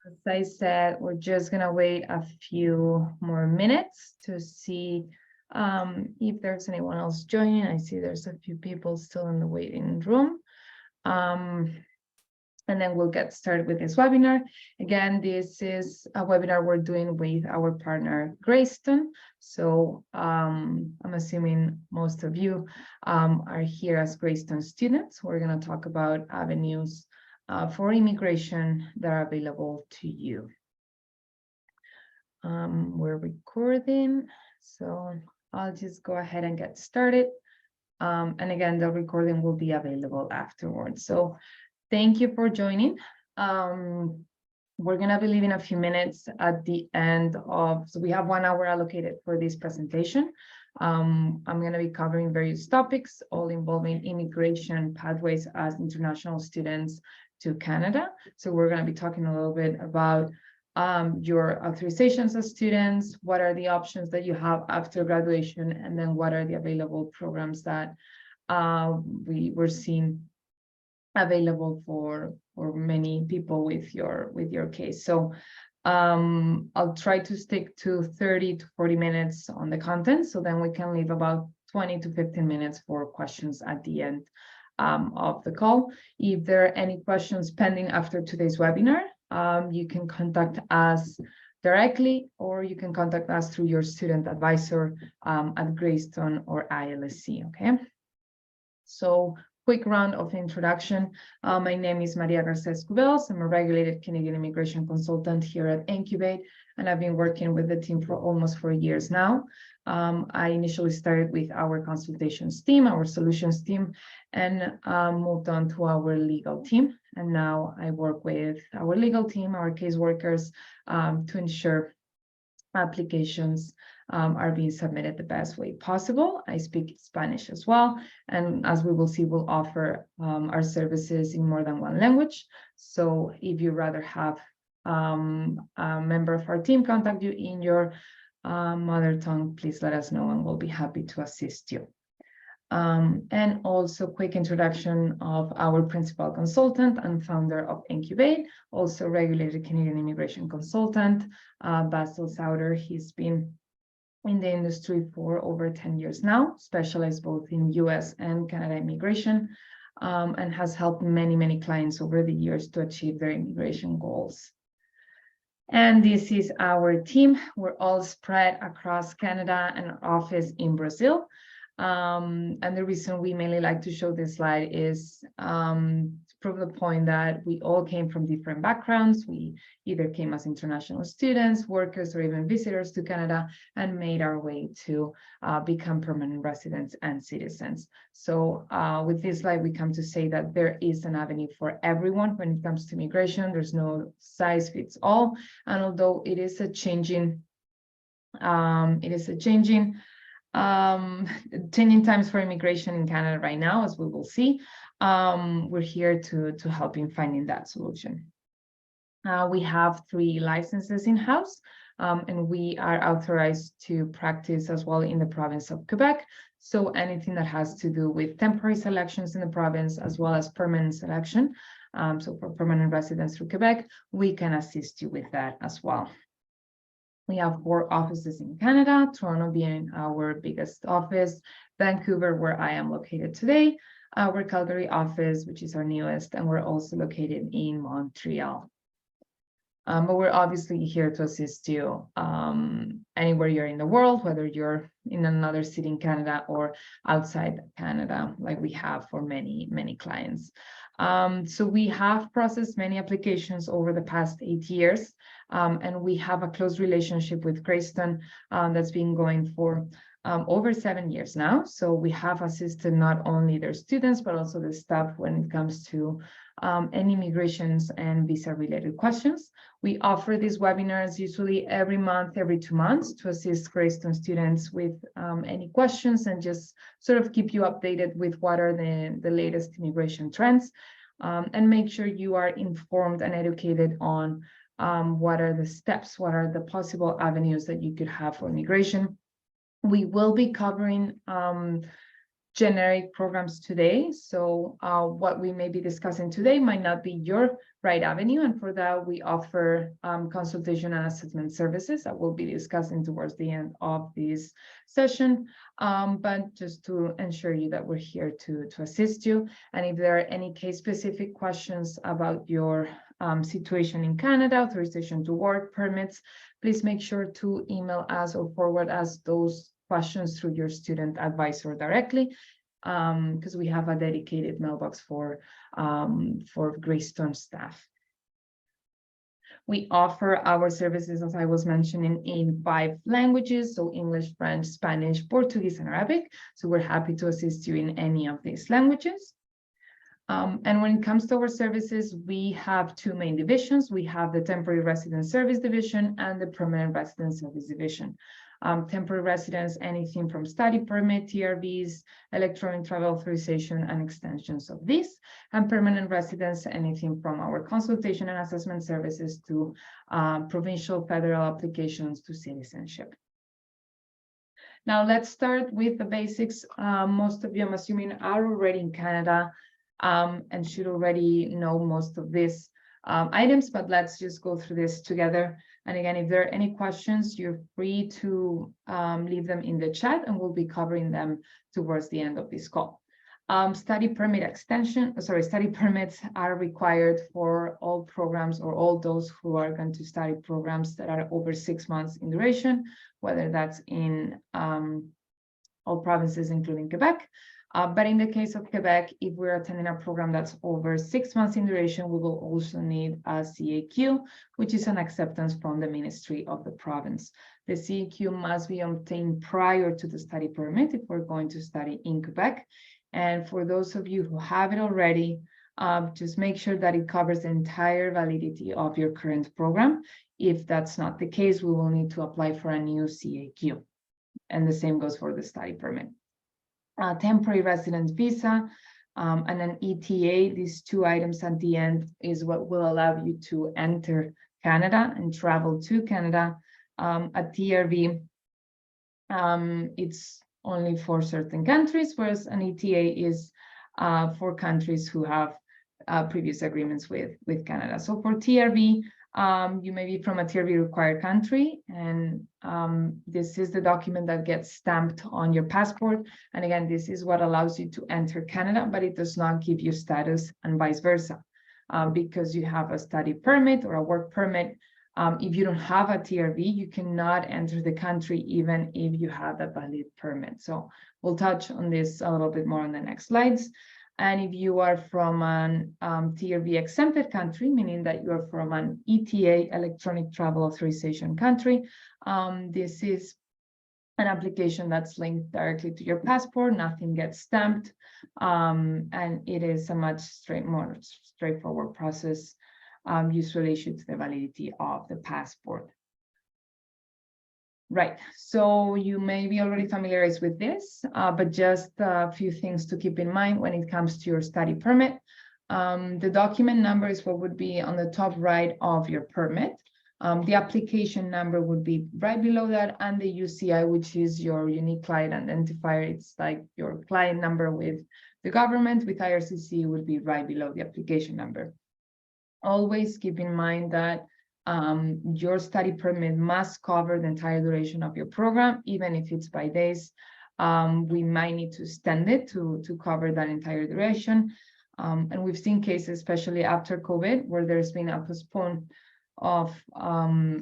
As I said, we're just gonna wait a few more minutes to see if there's anyone else joining. I see there's a few people still in the waiting room. And then we'll get started with this webinar. Again, this is a webinar we're doing with our partner, Greystone. So I'm assuming most of you are here as Greystone students. We're gonna talk about avenues for immigration that are available to you. We're recording, so I'll just go ahead and get started. And again, the recording will be available afterwards. So thank you for joining. We're gonna be leaving a few minutes at the end of, so we have 1 hour allocated for this presentation. I'm gonna be covering various topics, all involving immigration pathways as international students to Canada. So we're gonna be talking a little bit about your authorizations as students, what are the options that you have after graduation, and then what are the available programs that we were seeing available for many people with your case. So I'll try to stick to 30 to 40 minutes on the content, so then we can leave about 20 to 15 minutes for questions at the end of the call. If there are any questions pending after today's webinar, you can contact us directly, or you can contact us through your student advisor at Greystone or ILSC, okay? So quick round of introduction. My name is Maria Garces Cubels. I'm a regulated Canadian immigration consultant here at Encubate, and I've been working with the team for almost 4 years now. I initially started with our consultations team, our solutions team, and moved on to our legal team. And now I work with our legal team, our caseworkers, to ensure applications are being submitted the best way possible. I speak Spanish as well, and as we will see, we'll offer our services in more than 1 language. So if you rather have a member of our team contact you in your mother tongue, please let us know and we'll be happy to assist you. And also quick introduction of our principal consultant and founder of Encubate, also regulated Canadian immigration consultant, Basil Sauter. He's been in the industry for over 10 years now, specialized both in US and Canada immigration, and has helped many, many clients over the years to achieve their immigration goals. And this is our team. We're all spread across Canada and our office in Brazil. And the reason we mainly like to show this slide is to prove the point that we all came from different backgrounds. We either came as international students, workers, or even visitors to Canada and made our way to become permanent residents and citizens. So with this slide, we come to say that there is an avenue for everyone when it comes to immigration. There's no size fits all. And although it is a changing times for immigration in Canada right now, as we will see, we're here to help in finding that solution. We have 3 licenses in-house, and we are authorized to practice as well in the province of Quebec. So anything that has to do with temporary selections in the province, as well as permanent selection, so for permanent residents through Quebec, we can assist you with that as well. We have 4 offices in Canada, Toronto being our biggest office, Vancouver, where I am located today, our Calgary office, which is our newest, and we're also located in Montreal. But we're obviously here to assist you anywhere you're in the world, whether you're in another city in Canada or outside Canada, like we have for many, many clients. So we have processed many applications over the past 8 years, and we have a close relationship with Greystone that's been going for over 7 years now. So we have assisted not only their students, but also the staff when it comes to any immigrations and visa related questions. We offer these webinars usually every month, every 2 months, to assist Greystone students with any questions and just sort of keep you updated with what are the latest immigration trends, and make sure you are informed and educated on what are the steps, what are the possible avenues that you could have for immigration. We will be covering generic programs today. So what we may be discussing today might not be your right avenue. And for that, we offer consultation and assessment services that we'll be discussing towards the end of this session. But just to ensure you that we're here to assist you. And if there are any case-specific questions about your situation in Canada, authorization to work, permits, please make sure to email us or forward us those questions through your student advisor directly, because we have a dedicated mailbox for Greystone staff. We offer our services, as I was mentioning, in 5 languages, so English, French, Spanish, Portuguese, and Arabic. So we're happy to assist you in any of these languages. And when it comes to our services, we have 2 main divisions. We have the Temporary Resident Service Division and the Permanent Resident Service Division. Temporary residence, anything from study permit, TRVs, electronic travel authorization, and extensions of this. And permanent residence, anything from our consultation and assessment services to provincial, federal applications to citizenship. Now let's start with the basics. Most of you, I'm assuming, are already in Canada and should already know most of these items, but let's just go through this together. And again, if there are any questions, you're free to leave them in the chat, and we'll be covering them towards the end of this call. Study permits are required for all programs or all those who are going to study programs that are over 6 months in duration, whether that's in all provinces, including Quebec. But in the case of Quebec, if we're attending a program that's over 6 months in duration, we will also need a CAQ, which is an acceptance from the Ministry of the province. The CAQ must be obtained prior to the study permit if we're going to study in Quebec. And for those of you who have it already, just make sure that it covers the entire validity of your current program. If that's not the case, we will need to apply for a new CAQ. And the same goes for the study permit. Temporary residence visa and an ETA, these 2 items at the end is what will allow you to enter Canada and travel to Canada. A TRV, it's only for certain countries, whereas an ETA is for countries who have previous agreements with Canada. So for TRV, you may be from a TRV required country, and this is the document that gets stamped on your passport. And again, this is what allows you to enter Canada, but it does not give you status and vice versa. Because you have a study permit or a work permit, if you don't have a TRV, you cannot enter the country even if you have a valid permit. So we'll touch on this a little bit more on the next slides. And if you are from an TRV exempted country, meaning that you are from an ETA, electronic travel authorization country, this is an application that's linked directly to your passport, nothing gets stamped, and it is a much more straightforward process, usually issued to the validity of the passport. Right, so you may be already familiarized with this, but just a few things to keep in mind when it comes to your study permit. The document number is what would be on the top right of your permit. The application number would be right below that, and the UCI, which is your unique client identifier. It's like your client number with the government. With IRCC, would be right below the application number. Always keep in mind that your study permit must cover the entire duration of your program, even if it's by days. We might need to extend it to cover that entire duration. And we've seen cases, especially after COVID, where there's been a postpone of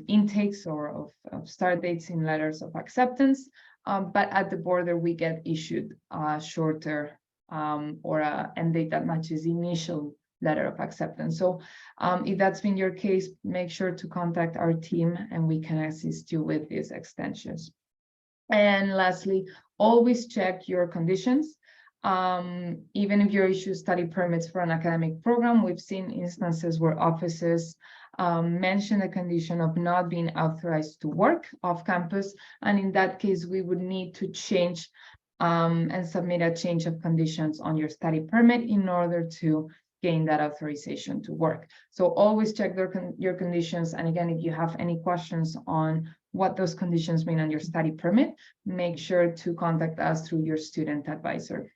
intakes or of start dates in letters of acceptance. But at the border, we get issued shorter or an end date that matches the initial letter of acceptance. So if that's been your case, make sure to contact our team and we can assist you with these extensions. And lastly, always check your conditions. Even if you're issued study permits for an academic program, we've seen instances where offices mention the condition of not being authorized to work off campus. And in that case, we would need to change and submit a change of conditions on your study permit in order to gain that authorization to work. So always check your conditions. And again, if you have any questions on what those conditions mean on your study permit, make sure to contact us through your student advisor.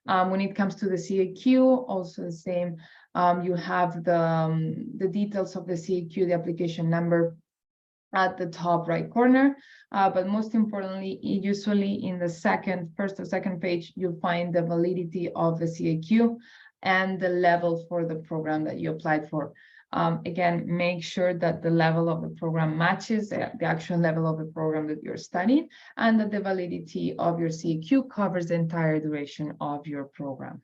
When it comes to the CAQ, also the same. You have the details of the CAQ, the application number, at the top right corner. But most importantly, usually in the first or second page, you'll find the validity of the CAQ and the level for the program that you applied for. Again, make sure that the level of the program matches the actual level of the program that you're studying, and that the validity of your CAQ covers the entire duration of your program.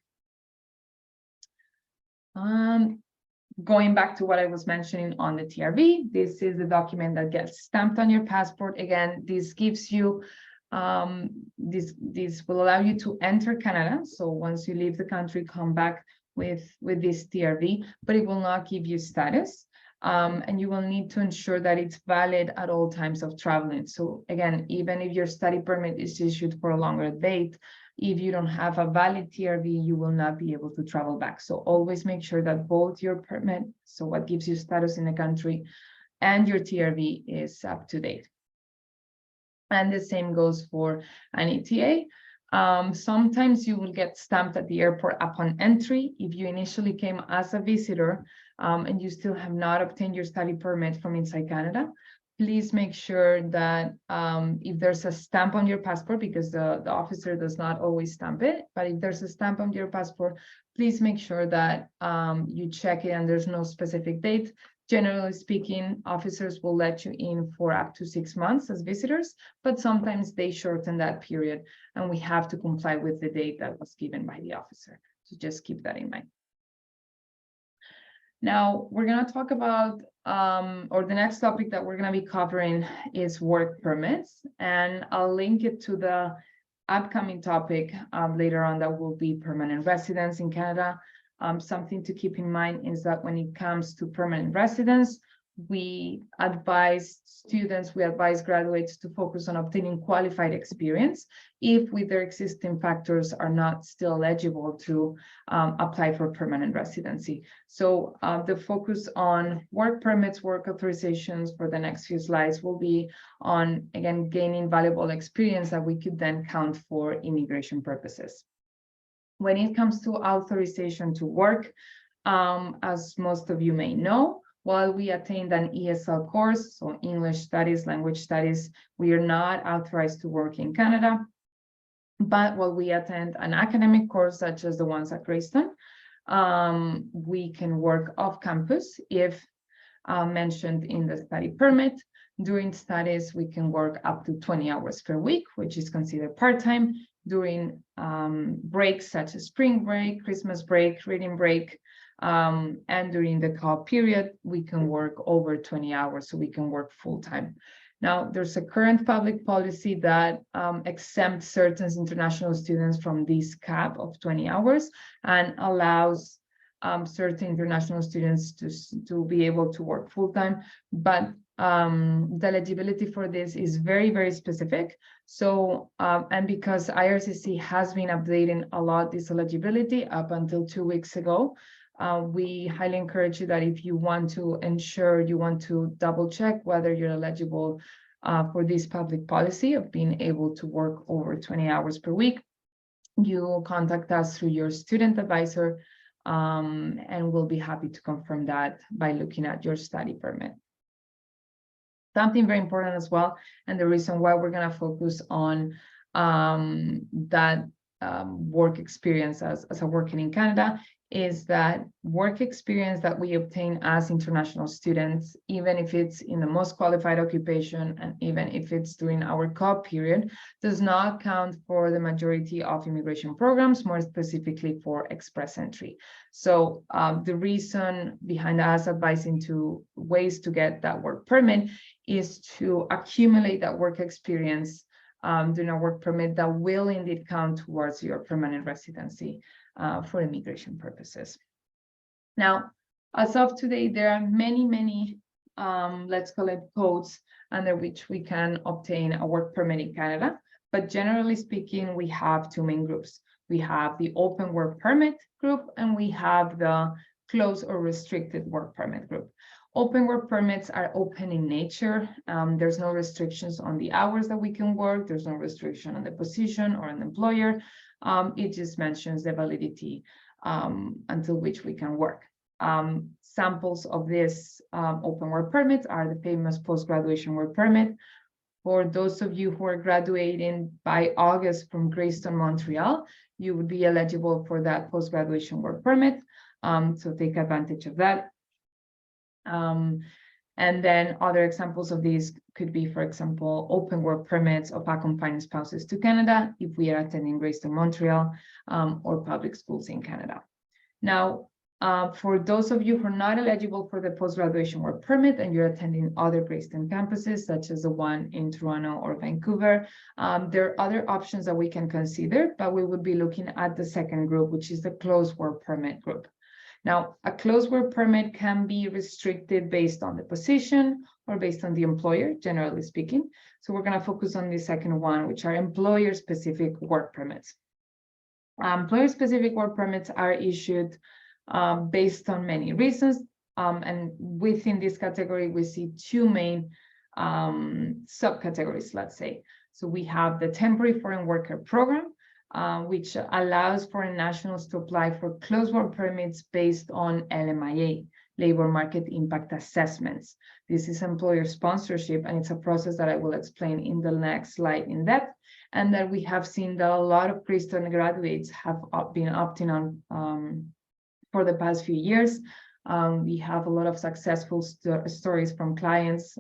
Going back to what I was mentioning on the TRV, this is the document that gets stamped on your passport. Again, this gives you, this will allow you to enter Canada. So once you leave the country, come back with this TRV, but it will not give you status. And you will need to ensure that it's valid at all times of traveling. So again, even if your study permit is issued for a longer date, if you don't have a valid TRV, you will not be able to travel back. So always make sure that both your permit, so what gives you status in the country, and your TRV is up to date. And the same goes for an ETA. Sometimes you will get stamped at the airport upon entry. If you initially came as a visitor and you still have not obtained your study permit from inside Canada, please make sure that if there's a stamp on your passport, because the officer does not always stamp it, but if there's a stamp on your passport, please make sure that you check it and there's no specific date. Generally speaking, officers will let you in for up to 6 months as visitors, but sometimes they shorten that period and we have to comply with the date that was given by the officer. So just keep that in mind. Now, we're going to talk about, or the next topic that we're going to be covering is work permits, and I'll link it to the upcoming topic later on that will be permanent residence in Canada. Something to keep in mind is that when it comes to permanent residence, we advise students, we advise graduates to focus on obtaining qualified experience if with their existing factors are not still eligible to apply for permanent residency. So the focus on work permits, work authorizations for the next few slides will be on, again, gaining valuable experience that we could then count for immigration purposes. When it comes to authorization to work, as most of you may know, while we attained an ESL course, so English studies, language studies, we are not authorized to work in Canada. But while we attend an academic course, such as the ones at Greystone, we can work off campus if mentioned in the study permit. During studies, we can work up to 20 hours per week, which is considered part-time. During breaks such as spring break, Christmas break, reading break, and during the co-op period, we can work over 20 hours, so we can work full-time. Now, there's a current public policy that exempts certain international students from this cap of 20 hours and allows certain international students to be able to work full-time, but the eligibility for this is very, very specific. So, and because IRCC has been updating a lot this eligibility up until 2 weeks ago, we highly encourage you that if you want to ensure, you want to double check whether you're eligible for this public policy of being able to work over 20 hours per week, you contact us through your student advisor, and we'll be happy to confirm that by looking at your study permit. Something very important as well, and the reason why we're going to focus on that work experience as a working in Canada is that work experience that we obtain as international students, even if it's in the most qualified occupation and even if it's during our co-op period, does not count for the majority of immigration programs, more specifically for express entry. So the reason behind us advising to ways to get that work permit is to accumulate that work experience during a work permit that will indeed count towards your permanent residency for immigration purposes. Now, as of today, there are many, let's call it codes under which we can obtain a work permit in Canada. But generally speaking, we have two main groups. We have the open work permit group, and we have the closed or restricted work permit group. Open work permits are open in nature. There's no restrictions on the hours that we can work. There's no restriction on the position or an employer. It just mentions the validity until which we can work. Samples of this open work permits are the famous post-graduation work permit. For those of you who are graduating by August from Greystone, Montreal, you would be eligible for that post-graduation work permit. So take advantage of that. And then other examples of these could be, for example, open work permits of accompanying spouses to Canada if we are attending Greystone, Montreal, or public schools in Canada. Now, for those of you who are not eligible for the post-graduation work permit and you're attending other Greystone campuses, such as the one in Toronto or Vancouver, there are other options that we can consider, but we would be looking at the second group, which is the closed work permit group. Now, a closed work permit can be restricted based on the position or based on the employer, generally speaking. So we're going to focus on the second one, which are employer-specific work permits. Employer-specific work permits are issued based on many reasons. And within this category, we see two main subcategories, let's say. So we have the temporary foreign worker program, which allows foreign nationals to apply for closed work permits based on LMIA, labor market impact assessments. This is employer sponsorship, and it's a process that I will explain in the next slide in depth. And that we have seen that a lot of Greystone graduates have been opting on for the past few years. We have a lot of successful stories from clients,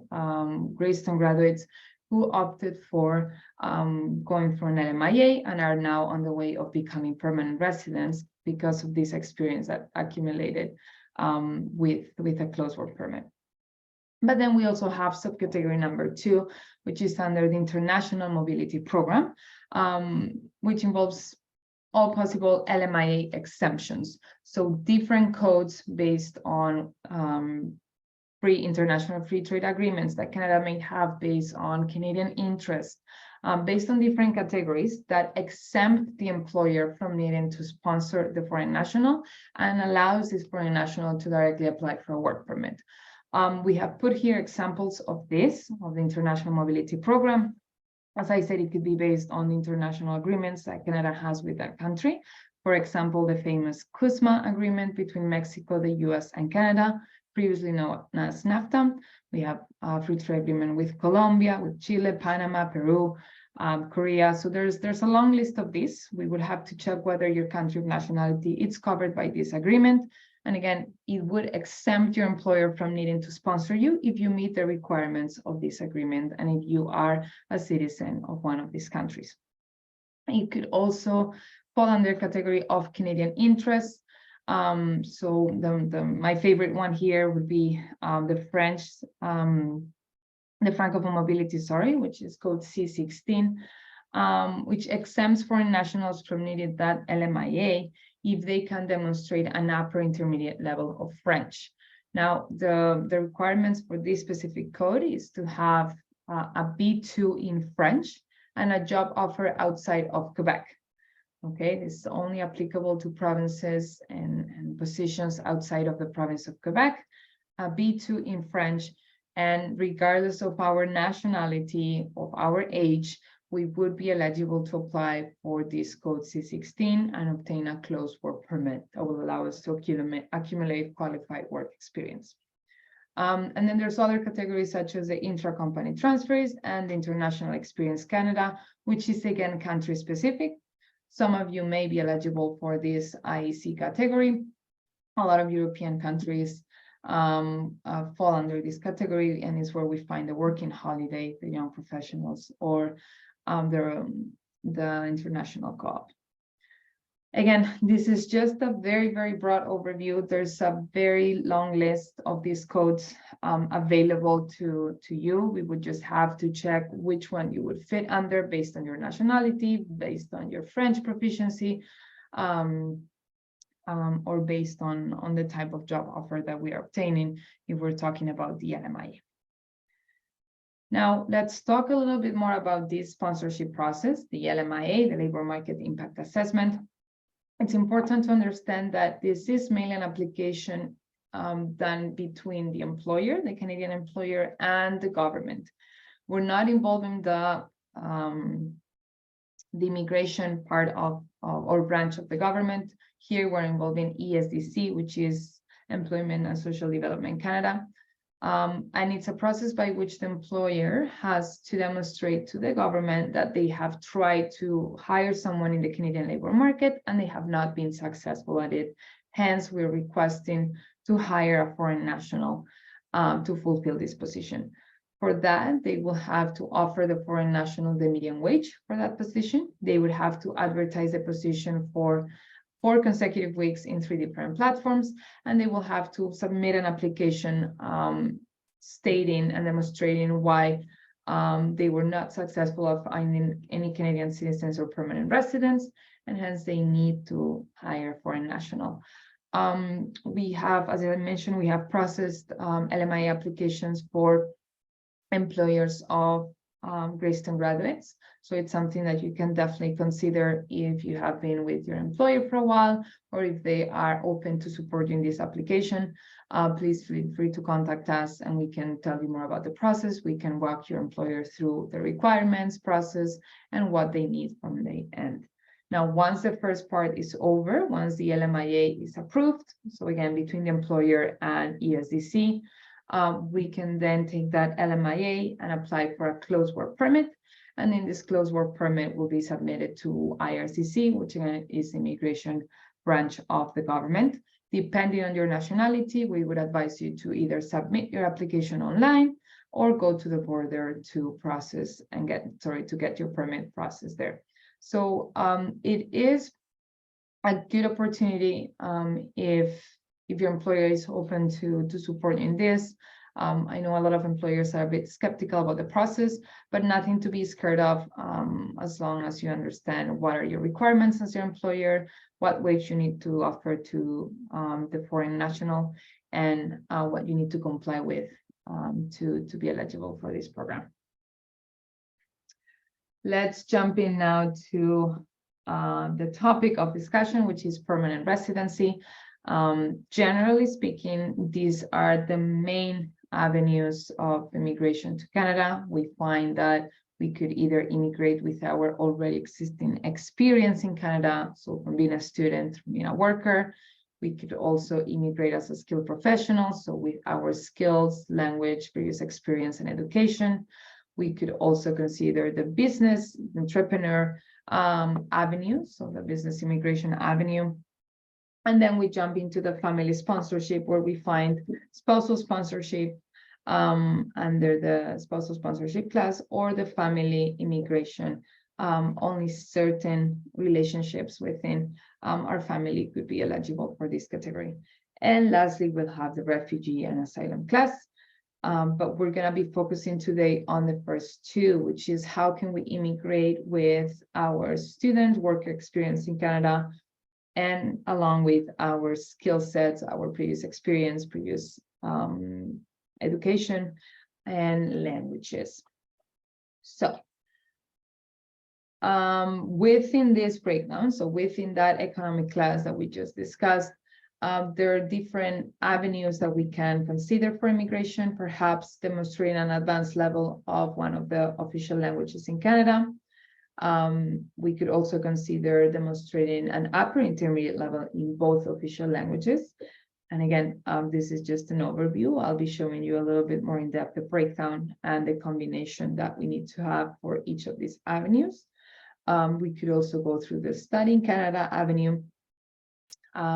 Greystone graduates, who opted for going for an LMIA and are now on the way of becoming permanent residents because of this experience that accumulated with a closed work permit. But then we also have subcategory number 2, which is under the International Mobility Program, which involves all possible LMIA exemptions. So different codes based on international free trade agreements that Canada may have based on Canadian interest, based on different categories that exempt the employer from needing to sponsor the foreign national and allows this foreign national to directly apply for a work permit. We have put here examples of this, of the International Mobility Program. As I said, it could be based on the international agreements that Canada has with that country. For example, the famous CUSMA agreement between Mexico, the US, and Canada, previously known as NAFTA. We have a free trade agreement with Colombia, with Chile, Panama, Peru, Korea. So there's a long list of these. We would have to check whether your country of nationality is covered by this agreement. And again, it would exempt your employer from needing to sponsor you if you meet the requirements of this agreement and if you are a citizen of one of these countries. It could also fall under category of Canadian interests. So my favorite one here would be the Francophone mobility, which is called C16, which exempts foreign nationals from needing that LMIA if they can demonstrate an upper intermediate level of French. Now, the requirements for this specific code is to have a B2 in French and a job offer outside of Quebec. Okay, this is only applicable to provinces and positions outside of the province of Quebec, a B2 in French, and regardless of our nationality, of our age, we would be eligible to apply for this code C16 and obtain a closed work permit that will allow us to accumulate qualified work experience. And then there's other categories such as the intra-company transfers and the International Experience Canada, which is again country specific. Some of you may be eligible for this IEC category. A lot of European countries fall under this category, and is where we find the working holiday, the young professionals, or the international co-op. Again, this is just a very, very broad overview. There's a very long list of these codes available to you. We would just have to check which one you would fit under based on your nationality, based on your French proficiency, or based on the type of job offer that we are obtaining if we're talking about the LMIA. Now, let's talk a little bit more about this sponsorship process, the LMIA, the Labor Market Impact Assessment. It's important to understand that this is mainly an application done between the employer, the Canadian employer, and the government. We're not involved in the immigration part of or branch of the government. Here we're involved in ESDC, which is Employment and Social Development Canada. And it's a process by which the employer has to demonstrate to the government that they have tried to hire someone in the Canadian labor market and they have not been successful at it. Hence, we're requesting to hire a foreign national to fulfill this position. For that, they will have to offer the foreign national the median wage for that position. They would have to advertise the position for 4 consecutive weeks in 3 different platforms, and they will have to submit an application stating and demonstrating why they were not successful of finding any Canadian citizens or permanent residents, and hence they need to hire foreign national. We have, as I mentioned, we have processed LMIA applications for employers of Greystone graduates. So it's something that you can definitely consider if you have been with your employer for a while, or if they are open to supporting this application. Please feel free to contact us and we can tell you more about the process. We can walk your employer through the requirements process and what they need from the end. Now, once the first part is over, once the LMIA is approved, so again, between the employer and ESDC, we can then take that LMIA and apply for a closed work permit. And then this closed work permit will be submitted to IRCC, which again is the immigration branch of the government. Depending on your nationality, we would advise you to either submit your application online or go to the border to process and get your permit processed there. So it is a good opportunity if your employer is open to support in this. I know a lot of employers are a bit skeptical about the process, but nothing to be scared of as long as you understand what are your requirements as your employer, what wage you need to offer to the foreign national, and what you need to comply with to be eligible for this program. Let's jump in now to the topic of discussion, which is permanent residency. Generally speaking, these are the main avenues of immigration to Canada. We find that we could either immigrate with our already existing experience in Canada, so from being a student, from being a worker. We could also immigrate as a skilled professional, so with our skills, language, previous experience, and education. We could also consider the business entrepreneur avenue, so the business immigration avenue. And then we jump into the family sponsorship, where we find spousal sponsorship under the spousal sponsorship class, or the family immigration. Only certain relationships within our family could be eligible for this category. And lastly, we'll have the refugee and asylum class. But we're going to be focusing today on the first two, which is how can we immigrate with our student work experience in Canada, and along with our skill sets, our previous experience, previous education, and languages. So within this breakdown, so within that economic class that we just discussed, there are different avenues that we can consider for immigration, perhaps demonstrating an advanced level of one of the official languages in Canada. We could also consider demonstrating an upper intermediate level in both official languages. And again, this is just an overview. I'll be showing you a little bit more in depth the breakdown and the combination that we need to have for each of these avenues. We could also go through the study in Canada avenue,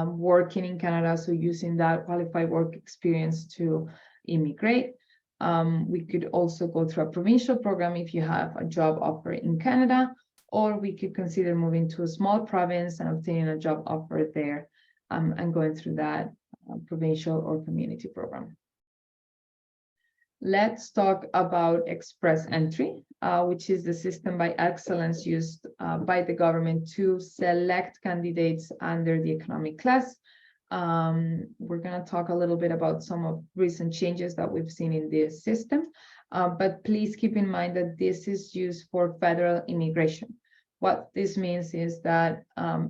working in Canada, so using that qualified work experience to immigrate. We could also go through a provincial program if you have a job offer in Canada, or we could consider moving to a small province and obtaining a job offer there and going through that provincial or community program. Let's talk about express entry, which is the system by excellence used by the government to select candidates under the economic class. We're going to talk a little bit about some of recent changes that we've seen in this system, but please keep in mind that this is used for federal immigration. What this means is that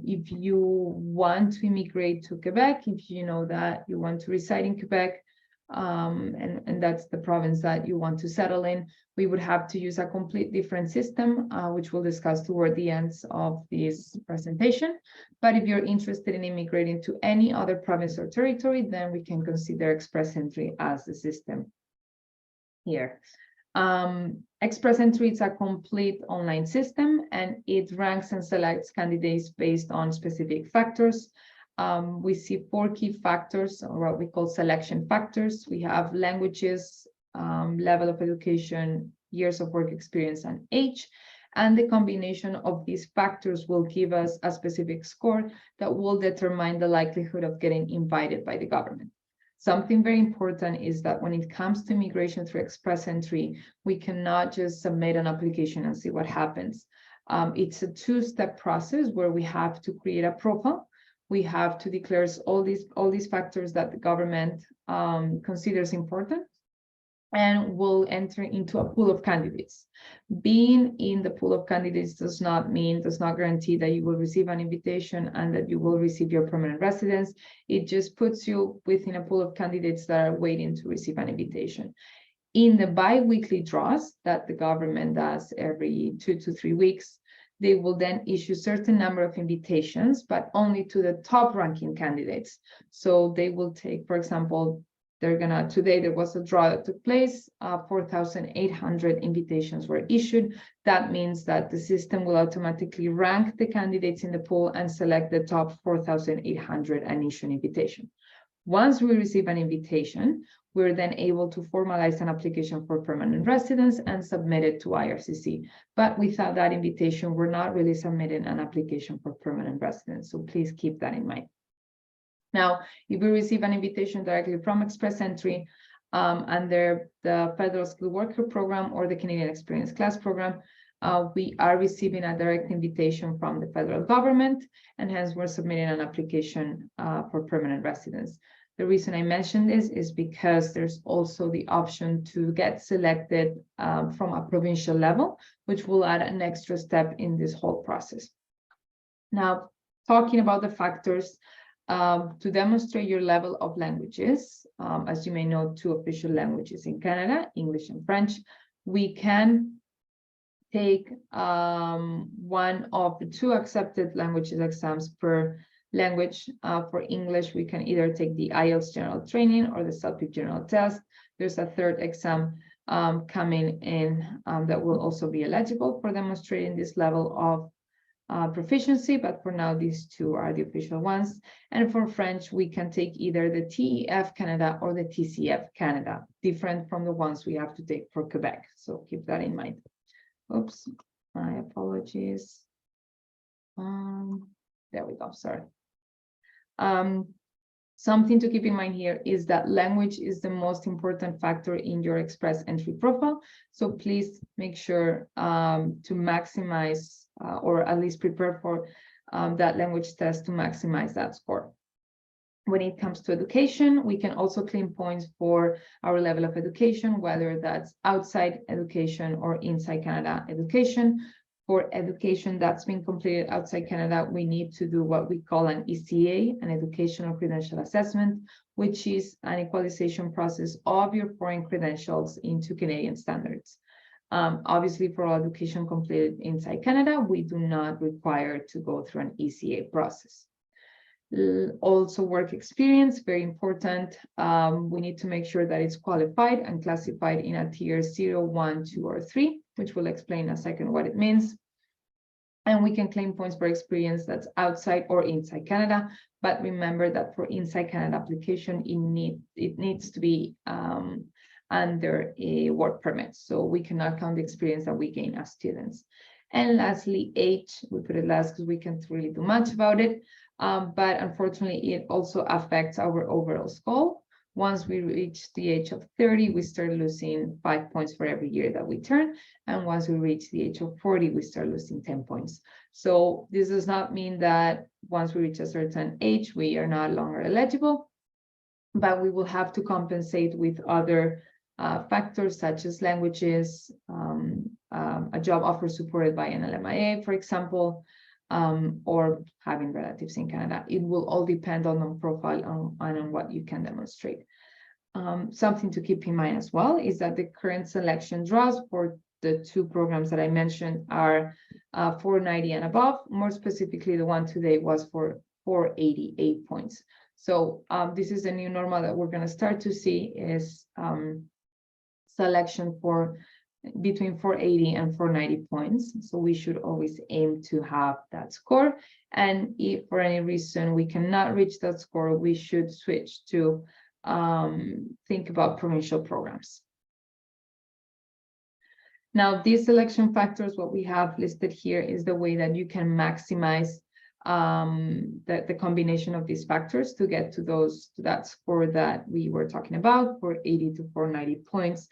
if you want to immigrate to Quebec, if you know that you want to reside in Quebec, and that's the province that you want to settle in, we would have to use a complete different system, which we'll discuss toward the ends of this presentation. But if you're interested in immigrating to any other province or territory, then we can consider Express Entry as the system here. Express Entry is a complete online system, and it ranks and selects candidates based on specific factors. We see 4 key factors, or what we call selection factors. We have languages, level of education, years of work experience, and age. And the combination of these factors will give us a specific score that will determine the likelihood of getting invited by the government. Something very important is that when it comes to immigration through Express Entry, we cannot just submit an application and see what happens. It's a 2-step process where we have to create a profile. We have to declare all these factors that the government considers important, and we'll enter into a pool of candidates. Being in the pool of candidates does not guarantee that you will receive an invitation and that you will receive your permanent residence. It just puts you within a pool of candidates that are waiting to receive an invitation. In the bi-weekly draws that the government does every 2 to 3 weeks, they will then issue a certain number of invitations, but only to the top ranking candidates. So they will take, for example, today there was a draw that took place, 4,800 invitations were issued. That means that the system will automatically rank the candidates in the pool and select the top 4,800 and issue an invitation. Once we receive an invitation, we're then able to formalize an application for permanent residence and submit it to IRCC. But without that invitation, we're not really submitting an application for permanent residence. So please keep that in mind. Now, if we receive an invitation directly from Express Entry under the Federal Skilled Worker Program or the Canadian Experience Class Program, we are receiving a direct invitation from the federal government, and hence we're submitting an application for permanent residence. The reason I mention this is because there's also the option to get selected from a provincial level, which will add an extra step in this whole process. Now, talking about the factors, to demonstrate your level of languages, as you may know, 2 official languages in Canada, English and French, we can take one of the 2 accepted languages exams per language. For English, we can either take the IELTS General Training or the CELTIP General Test. There's a 3rd exam coming in that will also be eligible for demonstrating this level of proficiency, but for now, these 2 are the official ones. And for French, we can take either the TEF Canada or the TCF Canada, different from the ones we have to take for Quebec. So keep that in mind. Oops, my apologies. There we go, sorry. Something to keep in mind here is that language is the most important factor in your Express Entry profile. So please make sure to maximize or at least prepare for that language test to maximize that score. When it comes to education, we can also claim points for our level of education, whether that's outside education or inside Canada education. For education that's been completed outside Canada, we need to do what we call an ECA, an Educational Credential Assessment, which is an equalization process of your foreign credentials into Canadian standards. Obviously, for all education completed inside Canada, we do not require to go through an ECA process. Also, work experience, very important. We need to make sure that it's qualified and classified in a tier 0, 1, 2, or 3, which will explain in a second what it means. And we can claim points for experience that's outside or inside Canada. But remember that for inside Canada application, it needs to be under a work permit. So we cannot count the experience that we gain as students. And lastly, age, we put it last because we can't really do much about it. But unfortunately, it also affects our overall score. Once we reach the age of 30, we start losing 5 points for every year that we turn. And once we reach the age of 40, we start losing 10 points. So this does not mean that once we reach a certain age, we are no longer eligible, but we will have to compensate with other factors such as languages, a job offer supported by an LMIA, for example, or having relatives in Canada. It will all depend on the profile and on what you can demonstrate. Something to keep in mind as well is that the current selection draws for the two programs that I mentioned are 490 and above. More specifically, the one today was for 488 points. So this is the new normal that we're going to start to see is selection for between 480 and 490 points. So we should always aim to have that score. And if for any reason we cannot reach that score, we should switch to think about provincial programs. Now, these selection factors, what we have listed here is the way that you can maximize the combination of these factors to get to that score that we were talking about, 480 to 490 points,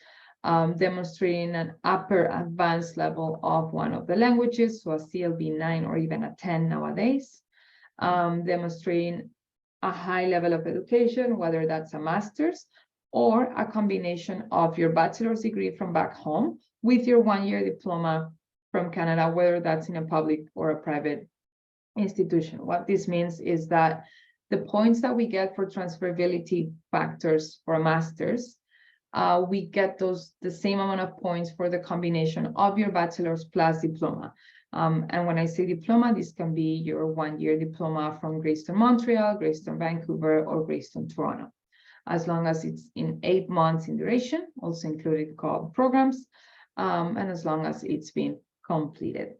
demonstrating an upper advanced level of one of the languages, so a CLB 9 or even a 10 nowadays, demonstrating a high level of education, whether that's a master's or a combination of your bachelor's degree from back home with your one-year diploma from Canada, whether that's in a public or a private institution. What this means is that the points that we get for transferability factors for a master's, we get the same amount of points for the combination of your bachelor's plus diploma. And when I say diploma, this can be your one-year diploma from Greystone Montreal, Greystone Vancouver, or Greystone Toronto, as long as it's in 8 months in duration, also included co-op programs, and as long as it's been completed.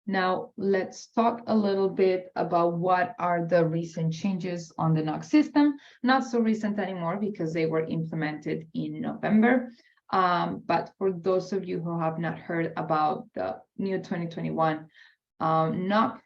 Now, let's talk a little bit about what are the recent changes on the NOC system. Not so recent anymore because they were implemented in November. But for those of you who have not heard about the new 2021 NOC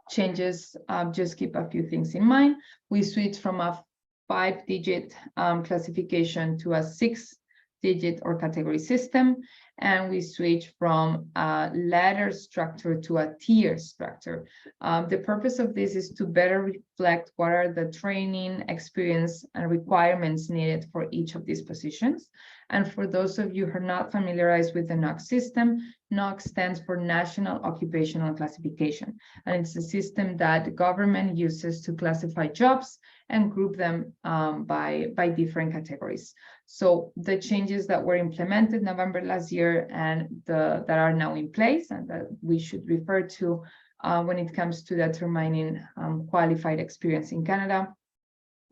changes, just keep a few things in mind. We switched from a 5-digit classification to a 6-digit or category system, and we switch from a letter structure to a tier structure. The purpose of this is to better reflect what are the training, experience, and requirements needed for each of these positions. And for those of you who are not familiarized with the NOC system, NOC stands for National Occupational Classification, and it's a system that the government uses to classify jobs and group them by different categories. So the changes that were implemented November last year and that are now in place and that we should refer to when it comes to determining qualified experience in Canada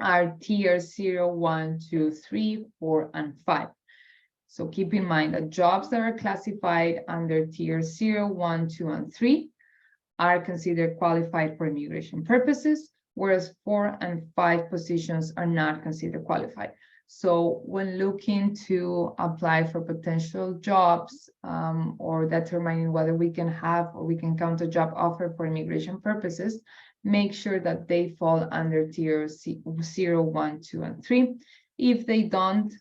are tiers 0, 1, 2, 3, 4, and 5. So keep in mind that jobs that are classified under tiers 0, 1, 2, and 3 are considered qualified for immigration purposes, whereas 4 and 5 positions are not considered qualified. So when looking to apply for potential jobs or determining whether we can have or we can count a job offer for immigration purposes, make sure that they fall under tiers 0, 1, 2, and 3. If they don't,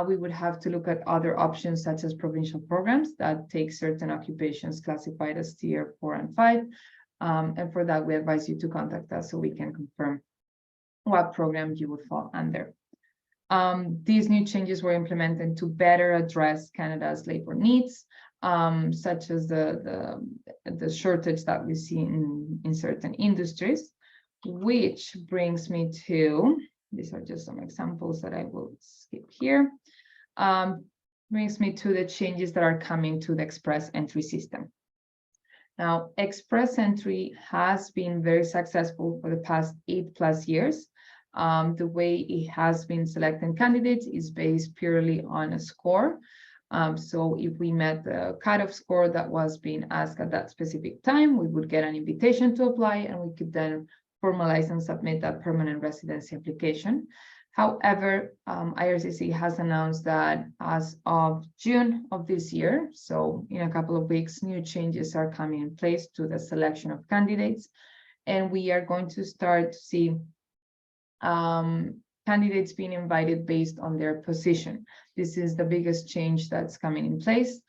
we would have to look at other options such as provincial programs that take certain occupations classified as tier 4 and 5. And for that, we advise you to contact us so we can confirm what program you would fall under. These new changes were implemented to better address Canada's labor needs, such as the shortage that we see in certain industries, which brings me to, these are just some examples that I will skip here, brings me to the changes that are coming to the express entry system. Now, express entry has been very successful for the past 8+ years. The way it has been selecting candidates is based purely on a score. So if we met the cutoff score that was being asked at that specific time, we would get an invitation to apply and we could then formalize and submit that permanent residency application. However, IRCC has announced that as of June of this year, so in a couple of weeks, new changes are coming in place to the selection of candidates. And we are going to start to see candidates being invited based on their position. This is the biggest change that's coming in place.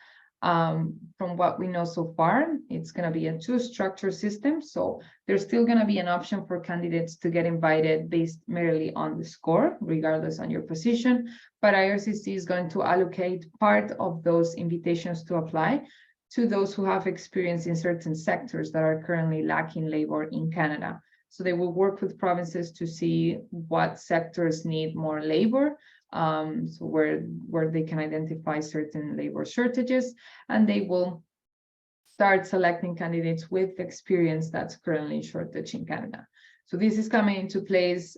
From what we know so far, it's going to be a 2-structure system. So there's still going to be an option for candidates to get invited based merely on the score, regardless on your position. But IRCC is going to allocate part of those invitations to apply to those who have experience in certain sectors that are currently lacking labor in Canada. So they will work with provinces to see what sectors need more labor, so where they can identify certain labor shortages, and they will start selecting candidates with experience that's currently in shortage in Canada. So this is coming into place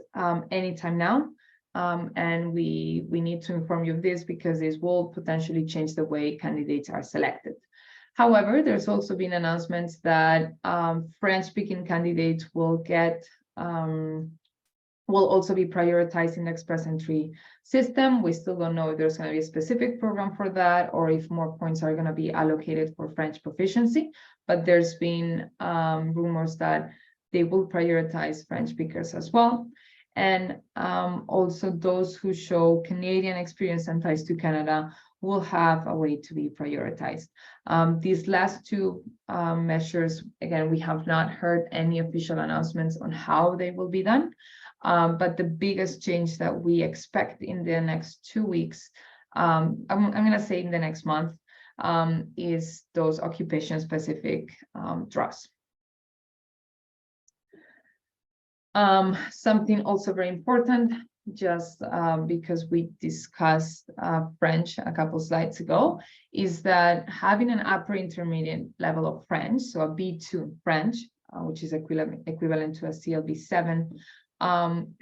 anytime now. And we need to inform you of this because this will potentially change the way candidates are selected. However, there's also been announcements that French-speaking candidates will also be prioritized in the express entry system. We still don't know if there's going to be a specific program for that or if more points are going to be allocated for French proficiency, but there's been rumors that they will prioritize French speakers as well. And also those who show Canadian experience and ties to Canada will have a way to be prioritized. These last two measures, again, we have not heard any official announcements on how they will be done. But the biggest change that we expect in the next 2 weeks, I'm going to say in the next month, is those occupation-specific draws. Something also very important, just because we discussed French a couple slides ago, is that having an upper intermediate level of French, so a B2 French, which is equivalent to a CLB7,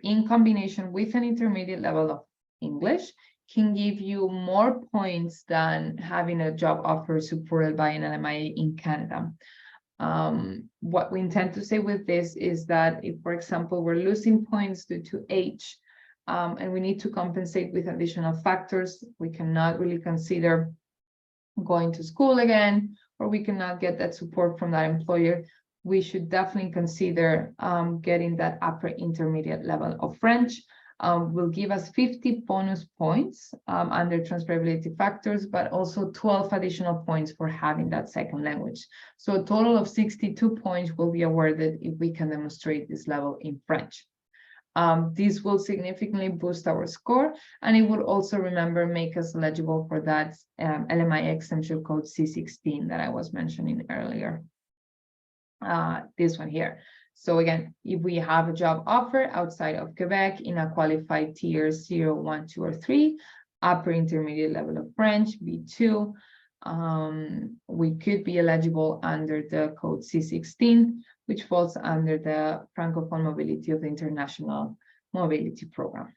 in combination with an intermediate level of English, can give you more points than having a job offer supported by an LMIA in Canada. What we intend to say with this is that if, for example, we're losing points due to age, and we need to compensate with additional factors, we cannot really consider going to school again, or we cannot get that support from that employer, we should definitely consider getting that upper intermediate level of French. Will give us 50 bonus points under transferability factors, but also 12 additional points for having that second language. So a total of 62 points will be awarded if we can demonstrate this level in French. This will significantly boost our score, and it will also, remember, make us eligible for that LMIA exemption code C16 that I was mentioning earlier. This one here. So again, if we have a job offer outside of Quebec in a qualified tier 0, 1, 2, or 3, upper intermediate level of French, B2, we could be eligible under the code C16, which falls under the Francophone mobility of the International Mobility Program.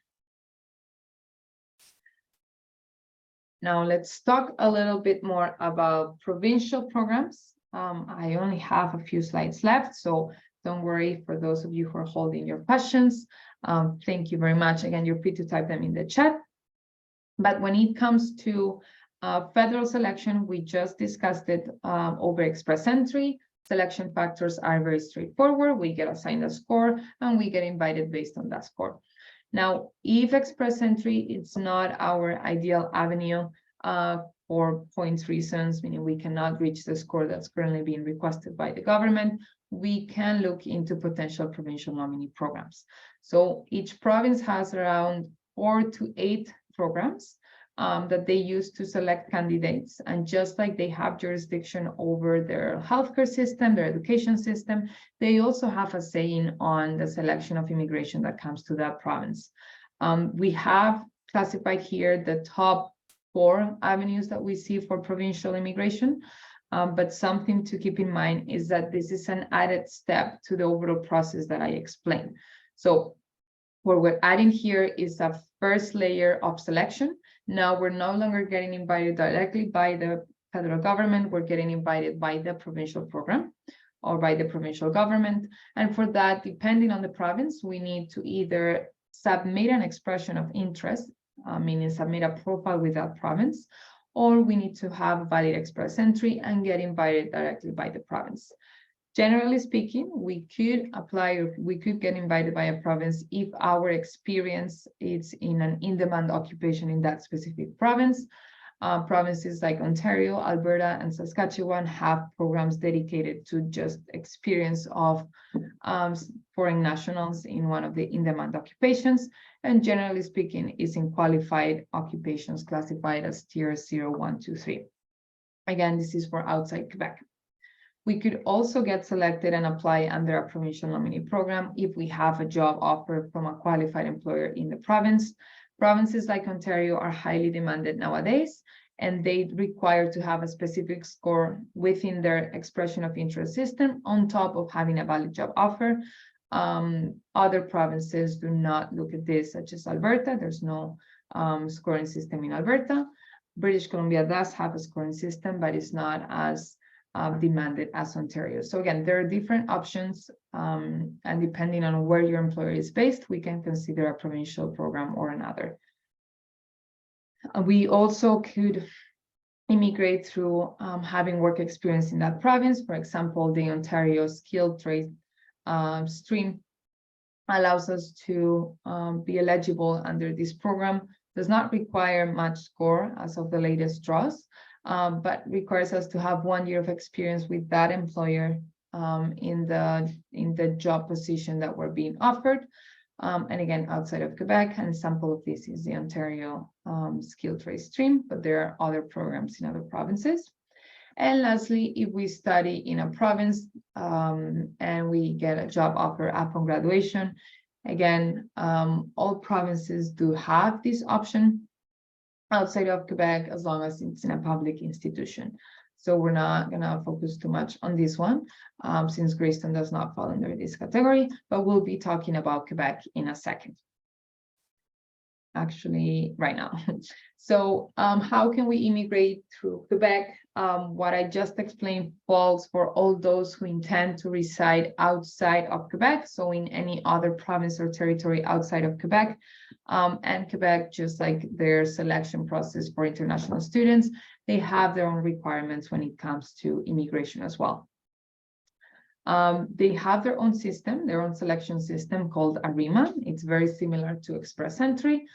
Now let's talk a little bit more about provincial programs. I only have a few slides left, so don't worry for those of you who are holding your questions. Thank you very much. Again, you're free to type them in the chat. But when it comes to federal selection, we just discussed it over express entry. Selection factors are very straightforward. We get assigned a score and we get invited based on that score. Now, if express entry is not our ideal avenue for points reasons, meaning we cannot reach the score that's currently being requested by the government, we can look into potential provincial nominee programs. So each province has around 4 to 8 programs that they use to select candidates. And just like they have jurisdiction over their healthcare system, their education system, they also have a say on the selection of immigration that comes to that province. We have classified here the top 4 avenues that we see for provincial immigration. But something to keep in mind is that this is an added step to the overall process that I explained. So what we're adding here is a first layer of selection. Now we're no longer getting invited directly by the federal government, we're getting invited by the provincial program or by the provincial government. And for that, depending on the province, we need to either submit an expression of interest, meaning submit a profile with that province, or we need to have a valid express entry and get invited directly by the province. Generally speaking, we could apply, or we could get invited by a province if our experience is in an in-demand occupation in that specific province. Provinces like Ontario, Alberta, and Saskatchewan have programs dedicated to just experience of foreign nationals in one of the in-demand occupations, and generally speaking is in qualified occupations classified as tier 0, 1, 2, 3. Again, this is for outside Quebec. We could also get selected and apply under a provincial nominee program if we have a job offer from a qualified employer in the province. Provinces like Ontario are highly demanded nowadays, and they require to have a specific score within their expression of interest system on top of having a valid job offer. Other provinces do not look at this, such as Alberta. There's no scoring system in Alberta. British Columbia does have a scoring system, but it's not as demanded as Ontario. So again, there are different options, and depending on where your employer is based, we can consider a provincial program or another. We also could immigrate through having work experience in that province. For example, the Ontario skilled trade stream allows us to be eligible under this program. Does not require much score as of the latest draws, but requires us to have 1 year of experience with that employer in the job position that we're being offered. And again, outside of Quebec, and a sample of this is the Ontario skilled trade stream, but there are other programs in other provinces. And lastly, if we study in a province and we get a job offer upon graduation, again, all provinces do have this option outside of Quebec, as long as it's in a public institution. So we're not going to focus too much on this one, since Greystone does not fall under this category, but we'll be talking about Quebec in a second. Actually, right now. So how can we immigrate through Quebec? What I just explained falls for all those who intend to reside outside of Quebec, so in any other province or territory outside of Quebec. And Quebec, just like their selection process for international students, they have their own requirements when it comes to immigration as well. They have their own system, their own selection system called ARIMA. It's very similar to Express Entry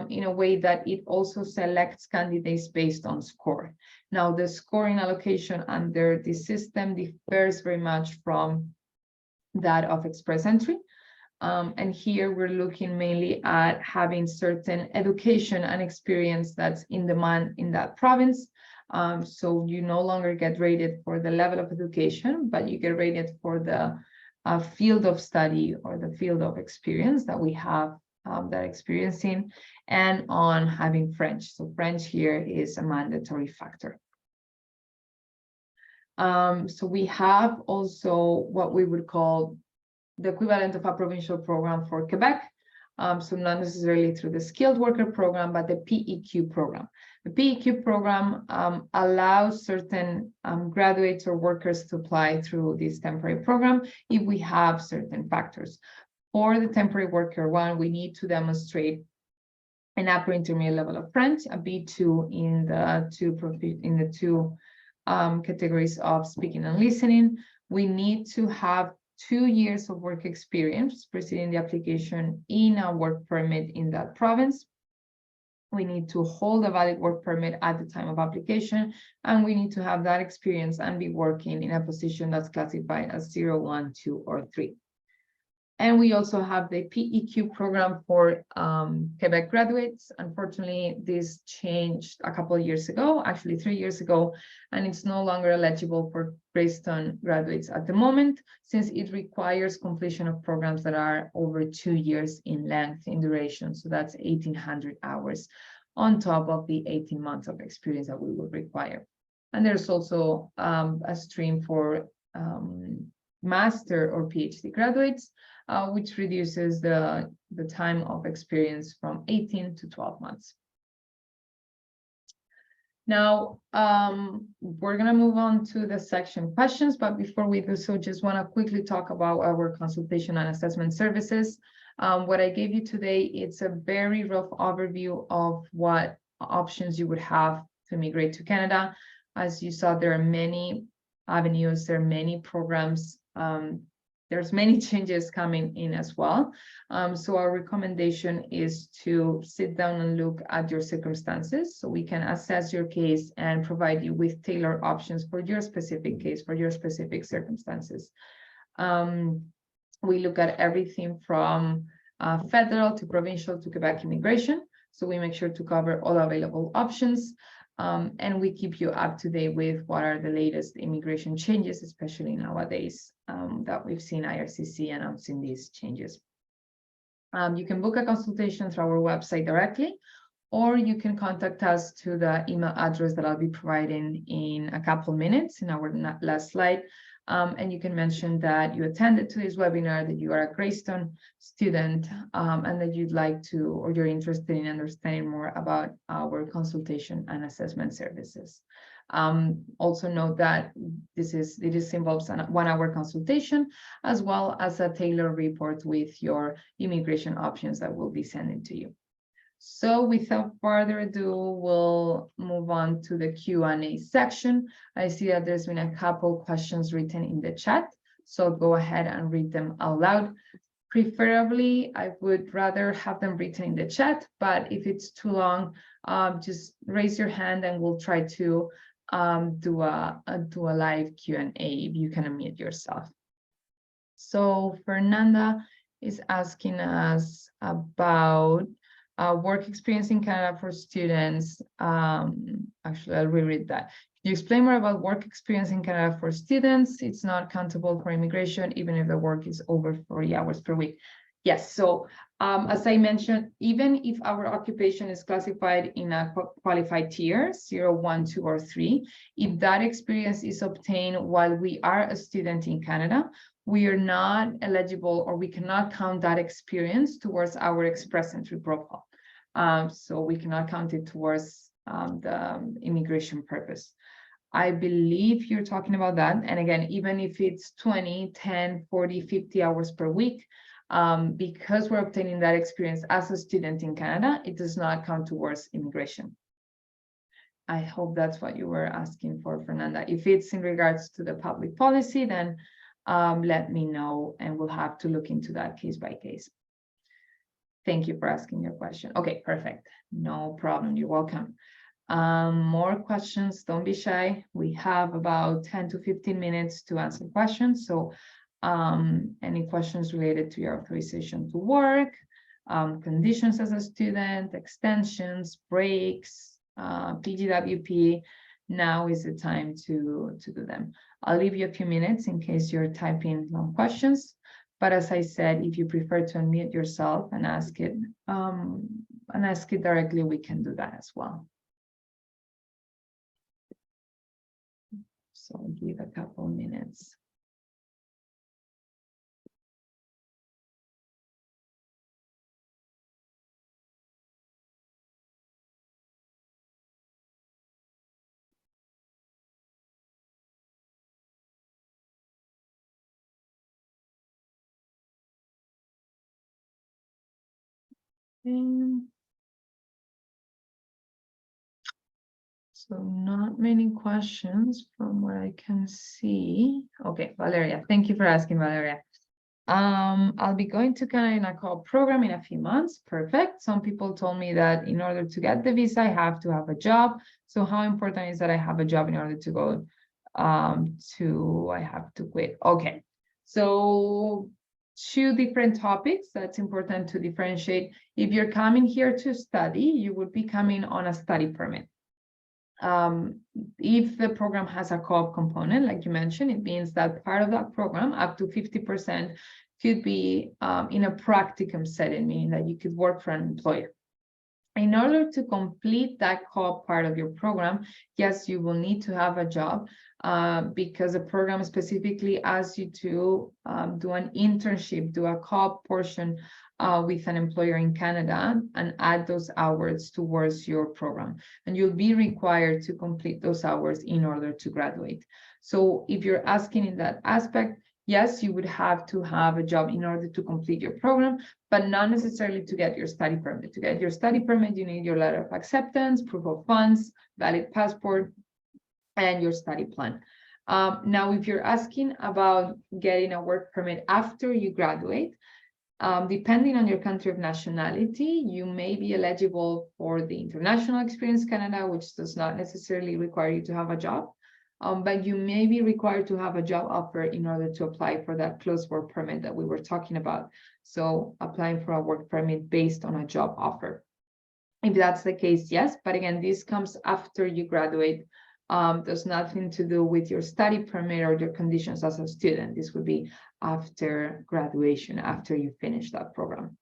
in a way that it also selects candidates based on score. Now, the scoring allocation under this system differs very much from that of Express Entry. And here we're looking mainly at having certain education and experience that's in demand in that province. So you no longer get rated for the level of education, but you get rated for the field of study or the field of experience that we have that experience in, and on having French. So French here is a mandatory factor. So we have also what we would call the equivalent of a provincial program for Quebec. So not necessarily through the skilled worker program, but the PEQ program. The PEQ program allows certain graduates or workers to apply through this temporary program if we have certain factors. For the temporary worker one, we need to demonstrate an upper intermediate level of French, a B2 in the two categories of speaking and listening. We need to have 2 years of work experience preceding the application in a work permit in that province. We need to hold a valid work permit at the time of application, and we need to have that experience and be working in a position that's classified as 0, 1, 2, or 3. And we also have the PEQ program for Quebec graduates. Unfortunately, this changed a couple of years ago, actually 3 years ago, and it's no longer eligible for Greystone graduates at the moment, since it requires completion of programs that are over 2 years in length, in duration. So that's 1,800 hours on top of the 18 months of experience that we would require. And there's also a stream for master or PhD graduates, which reduces the time of experience from 18 to 12 months. Now, we're going to move on to the section questions, but before we do so, just want to quickly talk about our consultation and assessment services. What I gave you today, it's a very rough overview of what options you would have to migrate to Canada. As you saw, there are many avenues, there are many programs. There's many changes coming in as well. So our recommendation is to sit down and look at your circumstances so we can assess your case and provide you with tailored options for your specific case, for your specific circumstances. We look at everything from federal to provincial to Quebec immigration. So we make sure to cover all available options. And we keep you up to date with what are the latest immigration changes, especially nowadays that we've seen IRCC announcing these changes. You can book a consultation through our website directly, or you can contact us to the email address that I'll be providing in a couple minutes in our last slide. And you can mention that you attended to this webinar, that you are a Greystone student, and that you'd like to, or you're interested in understanding more about our consultation and assessment services. Also note that this involves a 1-hour consultation, as well as a tailored report with your immigration options that we'll be sending to you. So without further ado, we'll move on to the Q&A section. I see that there's been a couple questions written in the chat, so I'll go ahead and read them out loud. Preferably, I would rather have them written in the chat, but if it's too long, just raise your hand and we'll try to do a live Q&A if you can unmute yourself. So Fernanda is asking us about work experience in Canada for students. Actually, I'll reread that. Can you explain more about work experience in Canada for students? It's not countable for immigration, even if the work is over 40 hours per week. Yes, so as I mentioned, even if our occupation is classified in a qualified tier, 0, 1, 2, or 3, if that experience is obtained while we are a student in Canada, we are not eligible, or we cannot count that experience towards our express entry profile. So we cannot count it towards the immigration purpose. I believe you're talking about that. And again, even if it's 20, 10, 40, 50 hours per week, because we're obtaining that experience as a student in Canada, it does not count towards immigration. I hope that's what you were asking for, Fernanda. If it's in regards to the public policy, then let me know and we'll have to look into that case by case. Thank you for asking your question. Okay, perfect. No problem. You're welcome. More questions, don't be shy. We have about 10 to 15 minutes to answer questions. So any questions related to your authorization to work, conditions as a student, extensions, breaks, PGWP, now is the time to do them. I'll leave you a few minutes in case you're typing long questions. But as I said, if you prefer to unmute yourself and ask it directly, we can do that as well. So I'll give a couple minutes. So not many questions from what I can see. Okay, Valeria, thank you for asking, Valeria. I'll be going to Canada in a co-op program in a few months. Perfect. Some people told me that in order to get the visa, I have to have a job. So how important is that I have a job in order to go I have to quit? Okay, so 2 different topics that's important to differentiate. If you're coming here to study, you would be coming on a study permit. If the program has a co-op component, like you mentioned, it means that part of that program, up to 50%, could be in a practicum setting, meaning that you could work for an employer. In order to complete that co-op part of your program, yes, you will need to have a job because the program specifically asks you to do an internship, do a co-op portion with an employer in Canada and add those hours towards your program. And you'll be required to complete those hours in order to graduate. So if you're asking in that aspect, yes, you would have to have a job in order to complete your program, but not necessarily to get your study permit. To get your study permit, you need your letter of acceptance, proof of funds, valid passport, and your study plan. Now, if you're asking about getting a work permit after you graduate, depending on your country of nationality, you may be eligible for the International Experience Canada, which does not necessarily require you to have a job. But you may be required to have a job offer in order to apply for that closed work permit that we were talking about. So applying for a work permit based on a job offer. If that's the case, yes. But again, this comes after you graduate. There's nothing to do with your study permit or your conditions as a student. This would be after graduation, after you finish that program.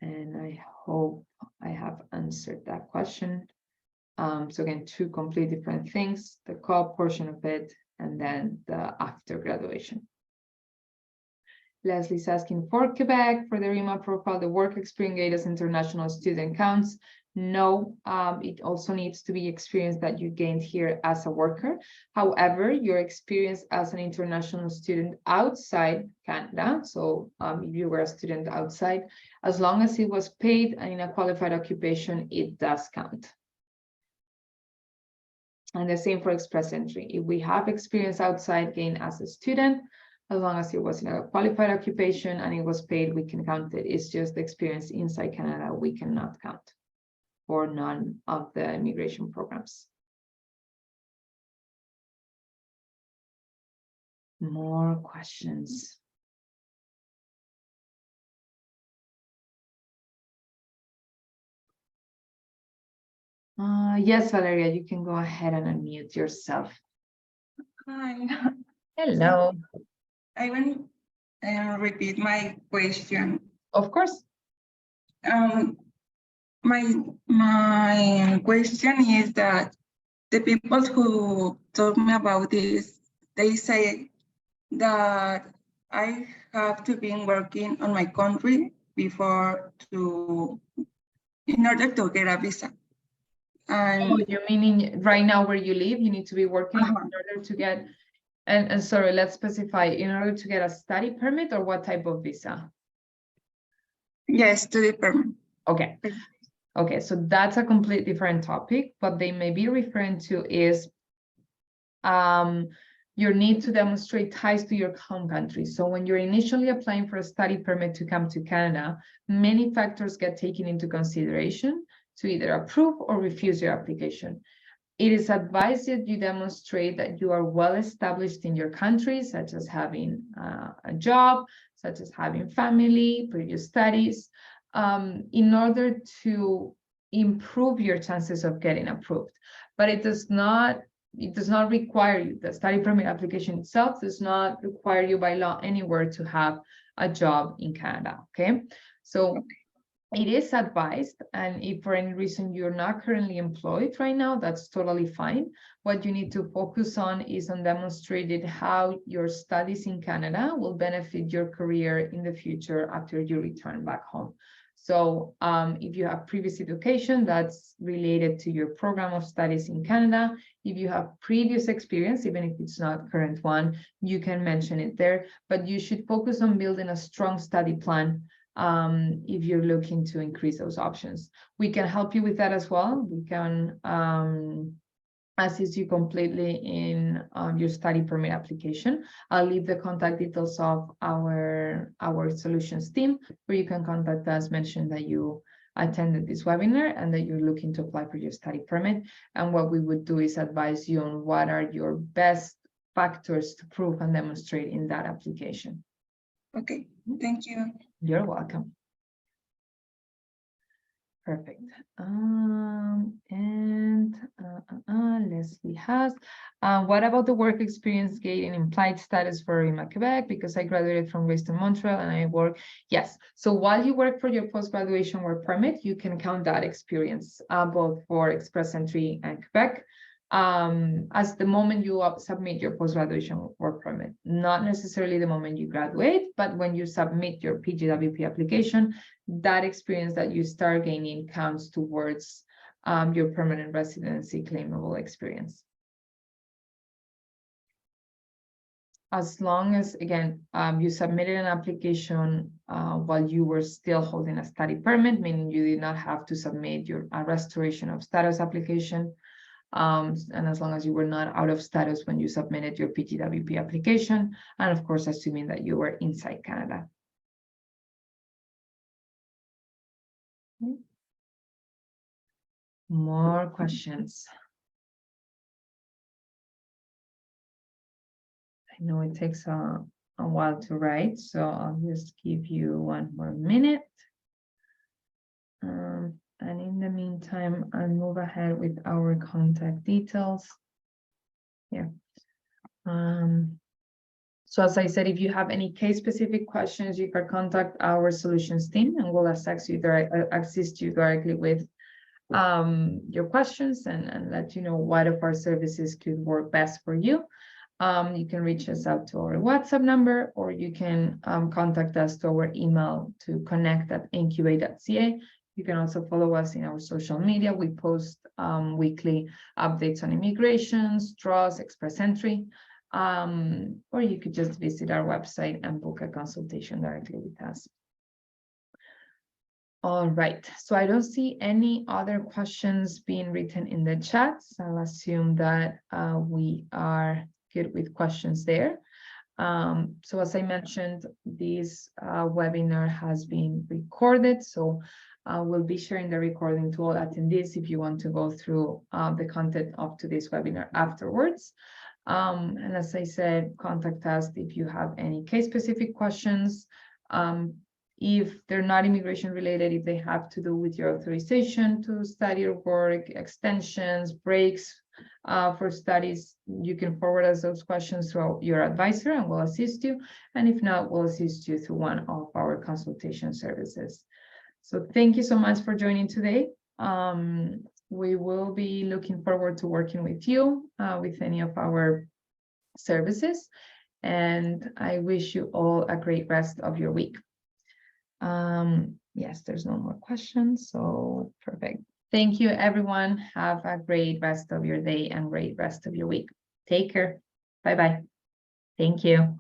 And I hope I have answered that question. So again, two completely different things, the co-op portion of it, and then the after graduation. Leslie's asking for Quebec, for the RIMA profile, the work experience gate as international student counts. No, it also needs to be experience that you gained here as a worker. However, your experience as an international student outside Canada, so if you were a student outside, as long as it was paid and in a qualified occupation, it does count. And the same for express entry. If we have experience outside gained as a student, as long as it was in a qualified occupation and it was paid, we can count it. It's just the experience inside Canada we cannot count for none of the immigration programs. More questions. Yes, Valeria, you can go ahead and unmute yourself. Hi. Hello. I will repeat my question. Of course. My question is that the people who told me about this, they say that I have to be working on my country before in order to get a visa. And Oh, you meaning right now where you live, you need to be working in order to get, and sorry, let's specify, in order to get a study permit or what type of visa? yes, study permit. Okay. Okay, so that's a completely different topic. What they may be referring to is your need to demonstrate ties to your home country. So when you're initially applying for a study permit to come to Canada, many factors get taken into consideration to either approve or refuse your application. It is advised that you demonstrate that you are well established in your country, such as having a job, such as having family, previous studies, in order to improve your chances of getting approved. But it does not require you, the study permit application itself does not require you by law anywhere to have a job in Canada, okay? So it is advised, and if for any reason you're not currently employed right now, that's totally fine. What you need to focus on is on demonstrating how your studies in Canada will benefit your career in the future after you return back home. So if you have previous education that's related to your program of studies in Canada, if you have previous experience, even if it's not current one, you can mention it there, but you should focus on building a strong study plan if you're looking to increase those options. We can help you with that as well. We can assist you completely in your study permit application. I'll leave the contact details of our solutions team, where you can contact us, mention that you attended this webinar and that you're looking to apply for your study permit. And what we would do is advise you on what are your best factors to prove and demonstrate in that application. Okay, thank you. You're welcome. Perfect. Leslie has, what about the work experience gain implied status for RIMA Quebec? Because I graduated from Greystone Montreal and I work. Yes. So while you work for your post-graduation work permit, you can count that experience both for express entry and Quebec. As the moment you submit your post-graduation work permit, not necessarily the moment you graduate, but when you submit your PGWP application, that experience that you start gaining counts towards your permanent residency claimable experience. As long as, again, you submitted an application while you were still holding a study permit, meaning you did not have to submit a restoration of status application. And as long as you were not out of status when you submitted your PGWP application, and of course, assuming that you were inside Canada. More questions. I know it takes a while to write, so I'll just give you one more minute. And in the meantime, I'll move ahead with our contact details here. So as I said, if you have any case-specific questions, you can contact our solutions team and we'll assist you directly with your questions and let you know what of our services could work best for you. You can reach us out to our WhatsApp number, or you can contact us to our email to connect@encubate.ca. You can also follow us in our social media. We post weekly updates on immigrations, draws, express entry, or you could just visit our website and book a consultation directly with us. All right, so I don't see any other questions being written in the chat, so I'll assume that we are good with questions there. So as I mentioned, this webinar has been recorded, so we'll be sharing the recording to all attendees if you want to go through the content up to this webinar afterwards. And as I said, contact us if you have any case-specific questions. If they're not immigration related, if they have to do with your authorization to study or work, extensions, breaks for studies, you can forward us those questions to your advisor and we'll assist you. And if not, we'll assist you through one of our consultation services. So thank you so much for joining today. We will be looking forward to working with you with any of our services. And I wish you all a great rest of your week. Yes, there's no more questions, so perfect. Thank you, everyone. Have a great rest of your day and great rest of your week. Take care. Bye-bye. Thank you.